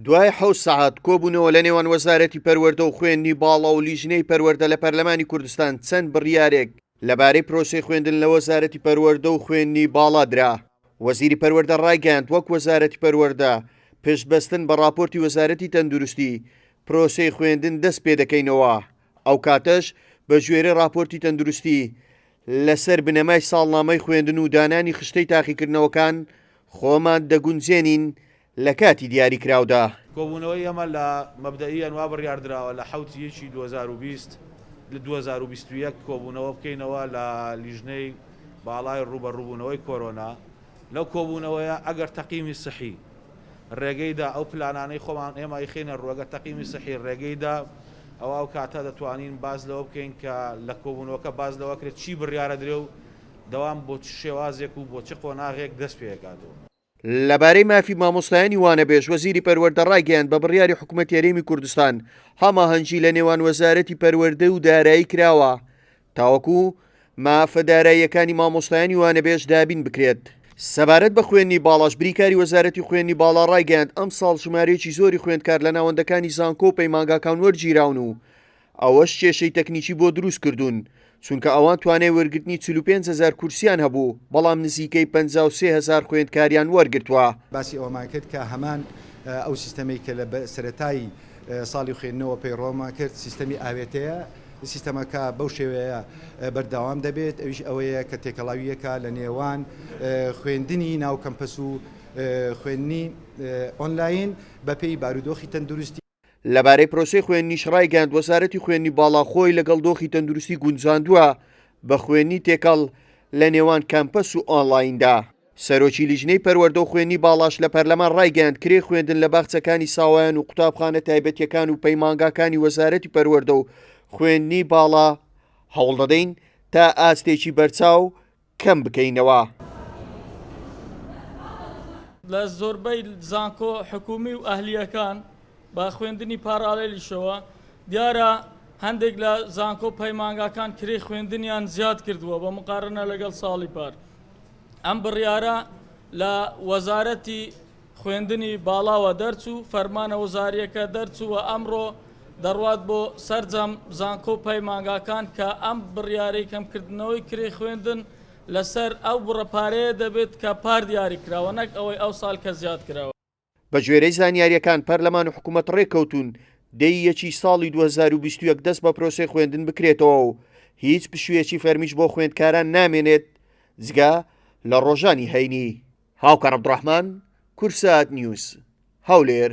دوای 7 سەعات کۆبوونەوە لە نێوان وەزارەتی پەروەردە و خوێندنی باڵا و لیژنەی پەروەردە لە پەرلەمانی کوردستان چەند بڕیارێک لەبارەی پرۆسەی خوێندن لە وەزارەتی پەروەردە و خوێندنی باڵا درا. وەزیری پەروەردە ڕایگەیاند وەک وەزارەتی پەروەردە پشتبەستن بە راپۆرتی وەزارەتی تەندروستی پرۆسەی خوێندن دەست پێ دەکەینەوە. ئەو کاتەش بە ژێرە راپۆرتی تەندروستی لەسەر بنەمای ساڵنامەی خوێندن و دانانی خشتەی تاقیکردنەوەکان خۆمان دەگونجێنین لە کاتی دیاریکراودا. کۆبوونەوەی ئەمە لە مەبدەئی ئەنوا بڕیاردراوە لە 2020 لە 2021 کۆبوونەوە بکەینەوە لە لیژنەی باڵای ڕوبەڕووبوونەوەی کۆرۆنا. لەو کۆبوونەوەیە ئەگەر تەقیمی سەحی ڕێگەیدا ئەو پلانانەی خۆمان ئێمە خێنە ڕوەگە تەقیمی سەحی ڕێگەیدا ئەو کاتە دەتوانین باز لەوە بکەین کە لە کۆبوونەوەکە باز لەوەکرێت چی بڕیارە درێ و دەوام بۆ شێوازێک و بۆ چ قۆناغێک دەست پێکاتەوە. لەبارەی مافی مامۆستایانی وانەبێژ وەزیری پەروەردە ڕایگەیاند بە بڕیاری حکوومەتی هەرێمی کوردستان هەماهەنگی لە نێوان وەزارەتی پەروەردە و دارایی کراوە تاوەکو مافە داراییەکانی مامۆستایانی وانەبێژ دابین بکرێت. سەبارەت بە خوێندنی باڵاش بریکاری وەزارەتی خوێندنی باڵا ڕایگەیاند ئەم ساڵ ژمارەیەکی زۆری خوێندکار لە ناوەندەکانی زانکۆ و پەیمانگاکان وەرگیراون و ئەوەش کێشەی تەکنیکی بۆ دروست کردوون چونکە ئەوان توانای وەرگرتنی 45,000 کورسیان هەبوو بەڵام نزیکەی 53,000 خوێندکاریان وەرگرتووە. باسی ئەومان کرد کە هەمان ئەو سیستەمەی کە لە سەرەتایی ساڵی خوێندنەوە پەیڕۆمان کرد سیستەمی ئاوێتەیە سیستەمەکە بەو شێوەیە بەردەوام دەبێت ئەویش ئەوەیە کە تێکەڵاویەکە لە نێوان خوێندنی ناو کەمپەس و خوێندنی ئۆنلاین بەپێی بارودۆخی تەندروستی. لەبارەی پرۆسەی خوێندنیش ڕایگەیاند وەزارەتی خوێندنی باڵا خۆی لەگەڵ دۆخی تەندروستی گونجاندووە بە خوێندنی تێکەڵ لە نێوان کەمپەس و ئۆنلایندا. سەرۆکی لیژنەی پەروەردە و خوێندنی باڵاش لە پەرلەمان ڕایگەیاند کرێ خوێندن لە باخچەکانی ساوایان و قوتابخانە تایبەتیەکان و پەیمانگاکانی وەزارەتی پەروەردە و خوێندنی باڵا هەوڵ دەدەین تا ئاستێکی بەرچاو کەم بکەینەوە. لە زۆربەی زانکۆ حکومی و ئەهلیەکان بە خوێندنی پاراڵێلیشەوە دیارە هەندێک لە زانکۆ پەیمانگاکان کرێ خوێندنیان زیاد کردووە بە مقارنە لەگەڵ ساڵی پار. ئەم بڕیارە لە وەزارەتی خوێندنی باڵاوە دەرچوو فەرمانە وەزاریەکە دەرچووە ئەمڕۆ دەڕوات بۆ سەرجەم زانکۆ پەیمانگاکان کە ئەم بڕیارەی کەمکردنەوەی کرێ خوێندن لەسەر ئەو بڕەپارەیە دەبێت کە پار دیاری کراوە نەک ئەوەی ئەو ساڵ کە زیاد کراوە. بە گوێرەی زانیاریەکان پەرلەمان و حکوومەت ڕێککەوتون دەیەکی ساڵی 2021 دەست بە پرۆسەی خوێندن بکرێتەوە و هیچ پشوویەکی فەرمیش بۆ خوێندکاران نامێنێت جگا لە ڕۆژانی هەینی. هاوکەڕ عەبدوڕەحمان، کورسات نیوز، هەولێر.